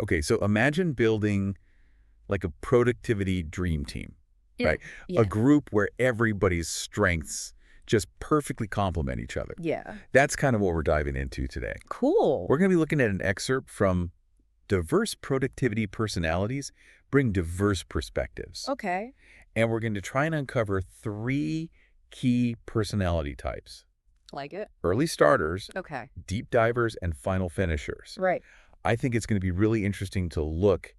Okay, so imagine building like a productivity dream team, Yeah. right? A Yeah. group where everybody's strengths just perfectly complement each other. Yeah. That's kind of what we're diving into today. Cool. We're going to be looking at an excerpt from Diverse Productivity Personalities Bring Diverse Perspectives. Okay. And we're going to try and uncover 3 key personality types: Like it. early starters, Okay. deep divers, and final finishers. Right. I think it's going to be really interesting to look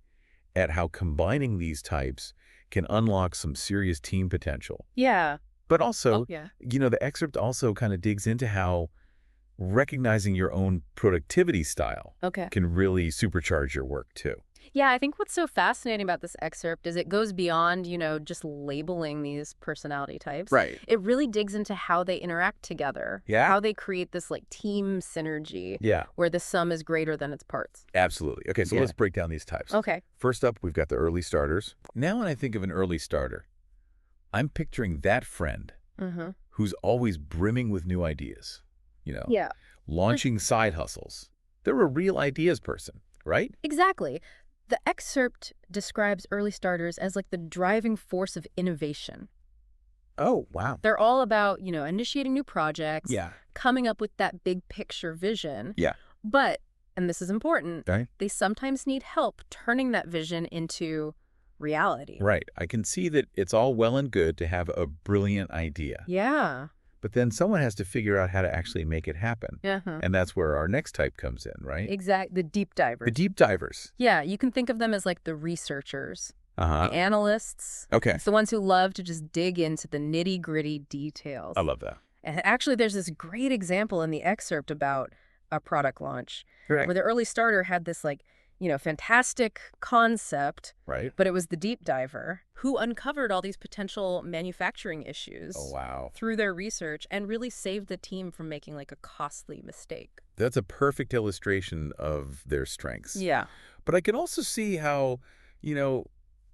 at how combining these types can unlock some serious team potential. Yeah. But Oh, also, yeah. the excerpt also kind of digs into how recognizing your own productivity style Okay. can really supercharge your work too. Yeah, I think what's so fascinating about this excerpt is it goes beyond, just labeling these personality types. Right. It really digs into how they interact together. Yeah? How they create this like team synergy Yeah, where the sum is greater than its parts. absolutely. Okay, so Yeah. let's break down these types. Okay. First up, we've got the early starters. Now when I think of an early starter, I'm picturing that friend Mm-hmm. who's always brimming with new ideas, Yeah. launching side hustles. They're a real ideas person, right? Exactly. The excerpt describes early starters as like the driving force of innovation. Oh, wow. They're all about, initiating new projects, Yeah. coming up with that big picture vision. Yeah. But, and this is important, Okay. they sometimes need help turning that vision into reality. Right. I can see that it's all well and good to have a brilliant idea, Yeah. but then someone has to figure out how to actually make it happen. Uh-huh. And that's where our next type comes in, right? Exact. The deep divers. The deep divers. Yeah, you can think of them as like the researchers, Uh-huh. the analysts. Okay. It's the ones who love to just dig into the nitty-gritty details. I love that. And actually, there's this great example in the excerpt about a product launch Right. where the early starter had this fantastic concept, Right? but it was the deep diver who uncovered all these potential manufacturing issues Oh, wow. through their research and really saved the team from making like a costly mistake. That's a perfect illustration of their strengths. Yeah. But I can also see how,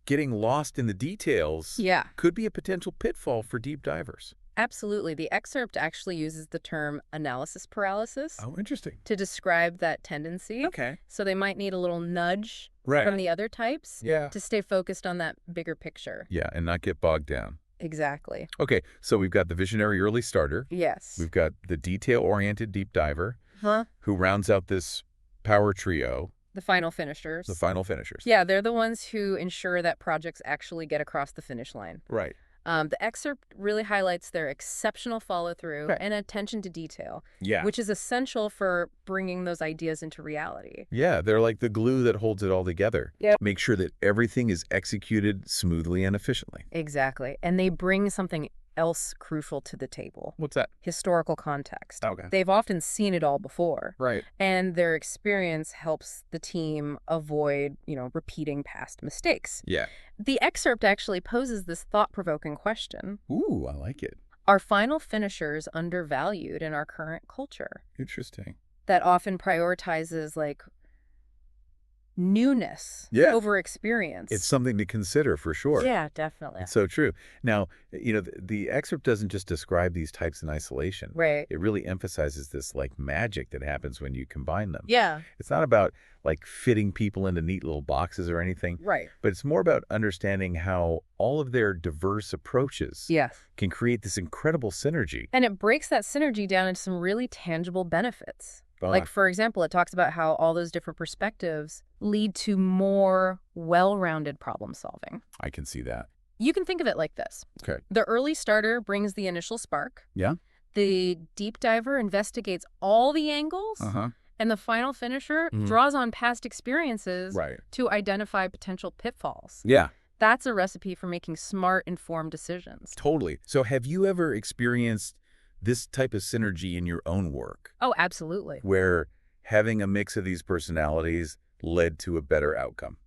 getting lost in the details Yeah. could be a potential pitfall for deep divers. Absolutely. The excerpt actually uses the term analysis paralysis Oh, interesting. to describe that tendency. Okay. So they might need a little nudge Right. from the other types Yeah. to stay focused on that bigger picture. Yeah, and not get bogged down. Exactly. Okay, so we've got the visionary early starter. Yes. We've got the detail-oriented deep diver, Huh? who rounds out this power trio, The final finishers. the final finishers. Yeah, they're the ones who ensure that projects actually get across the finish line. Right. The excerpt really highlights their exceptional follow-through Right. and attention to detail, Yeah. which is essential for bringing those ideas into reality. Yeah, they're like the glue that holds it all together. Yep. Make sure that everything is executed smoothly and efficiently. Exactly. And they bring something else crucial to the table: What's that? historical context. Okay. They've often seen it all before. Right. And their experience helps the team avoid, repeating past mistakes. Yeah. The excerpt actually poses this thought-provoking question. Ooh, I like it. Are final finishers undervalued in our current culture Interesting. that often prioritizes newness Yeah. over experience? It's something to consider for sure. Yeah, definitely. It's so true. Now, the excerpt doesn't just describe these types in isolation. Right. It really emphasizes this magic that happens when you combine them. Yeah. It's not about fitting people into neat little boxes or anything, Right. but it's more about understanding how all of their diverse approaches Yes. can create this incredible synergy. And it breaks that synergy down into some really tangible benefits. Ah, For example, it talks about how all those different perspectives lead to more well-rounded problem solving. I can see that. You can think of it like this. Okay. The early starter brings the initial spark. Yeah? The deep diver investigates all the angles. Uh-huh. And the final finisher Mhm. draws on past experiences Right. to identify potential pitfalls. Yeah, That's a recipe for making smart, informed decisions. totally. So have you ever experienced this type of synergy in your own work, Oh, absolutely. where having a mix of these personalities led to a better outcome?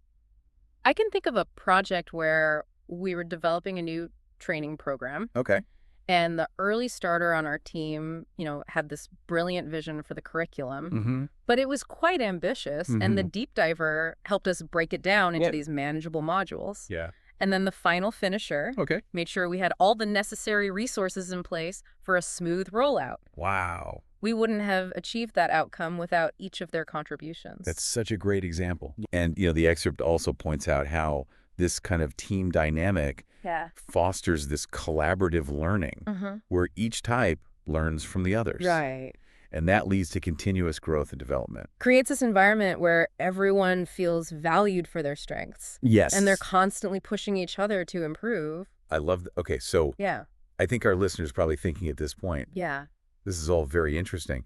I can think of a project where we were developing a new training program, Okay. and the early starter on our team, had this brilliant vision for the curriculum, Mm-hmm. but it was quite ambitious, and the deep diver helped us break it down into Yeah. these manageable modules. Yeah. And then the final finisher Okay. made sure we had all the necessary resources in place for a smooth rollout. Wow. We wouldn't have achieved that outcome without each of their contributions. That's such a great example. And, the excerpt also points out how this kind of team dynamic Yeah. fosters this collaborative learning Mm-hmm. where each type learns from the others. Right. And that leads to continuous growth and development. Creates this environment where everyone feels valued for their strengths. Yes. And they're constantly pushing each other to improve. I love that. Okay, so Yeah. I think our listeners are probably thinking at this point, Yeah. this is all very interesting,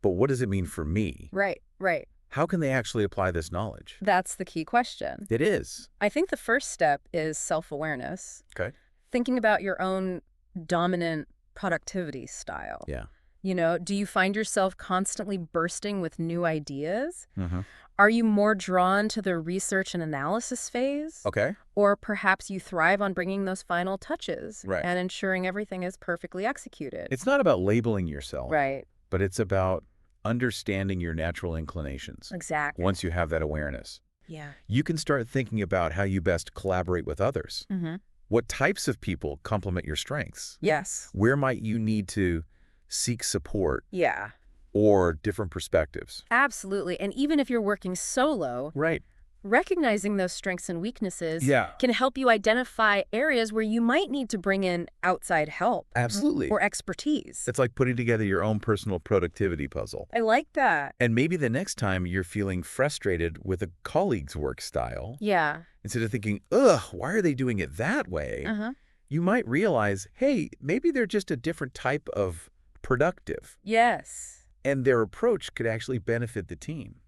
but what does it mean for me? Right. Right. How can they actually apply this knowledge? That's the key question. It is. I think the first step is self-awareness. Okay. Thinking about your own dominant productivity style. Yeah. Do you find yourself constantly bursting with new ideas? Mm-hmm. Are you more drawn to the research and analysis phase? Okay. Or perhaps you thrive on bringing those final touches Right. and ensuring everything is perfectly executed. It's not about labeling yourself, Right. but it's about understanding your natural inclinations. Exactly. Once you have that awareness, Yeah. you can start thinking about how you best collaborate with others. Mm-hmm. What types of people complement your strengths? Yes. Where might you need to seek support Yeah. or different perspectives? Absolutely. And even if you're working solo, Right. recognizing those strengths and weaknesses Yeah. can help you identify areas where you might need to bring in outside help Absolutely. or expertise. It's like putting together your own personal productivity puzzle. I like that. And maybe the next time you're feeling frustrated with a colleague's work style, Yeah. instead of thinking, ugh, why are they doing it that way? Uh-huh. You might realize, hey, maybe they're just a different type of productive, Yes. and their approach could actually benefit the team.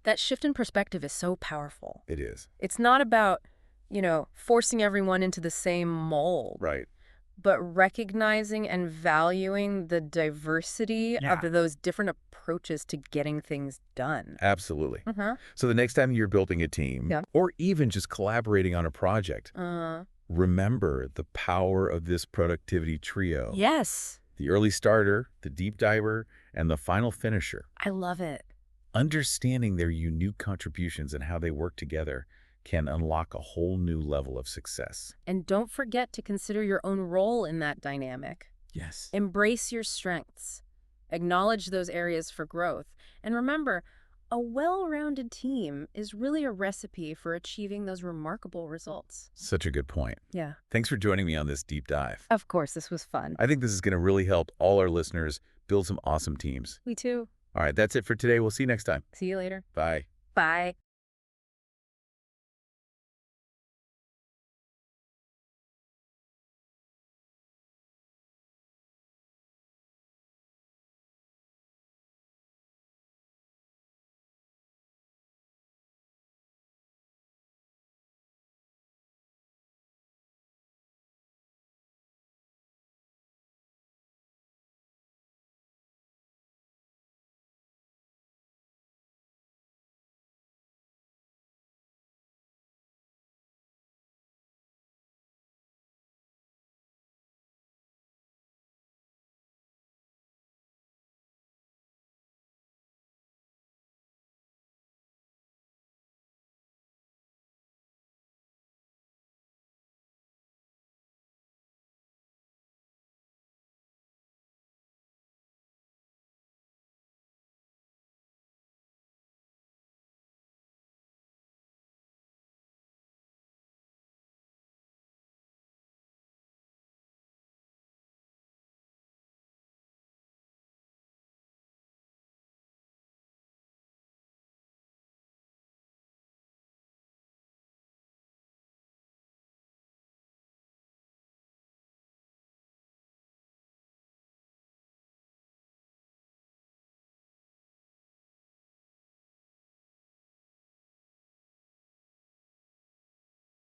That shift in perspective is so powerful. It is. It's not about, forcing everyone into the same mold, Right. but recognizing and valuing the diversity Yeah. of those different approaches to getting things done. Absolutely. Uh-huh. So the next time you're building a team, Yeah. or even just collaborating on a project, Uh-huh. remember the power of this productivity trio. Yes. The early starter, the deep diver, and the final finisher. I love it. Understanding their unique contributions and how they work together can unlock a whole new level of success. And don't forget to consider your own role in that dynamic. Yes. Embrace your strengths. Acknowledge those areas for growth. And remember, a well-rounded team is really a recipe for achieving those remarkable results. Such a good point. Yeah. Thanks for joining me on this deep dive. Of course, this was fun. I think this is going to really help all our listeners build some awesome teams. Me too. All right, that's it for today. We'll see you next time. See you later. Bye. Bye.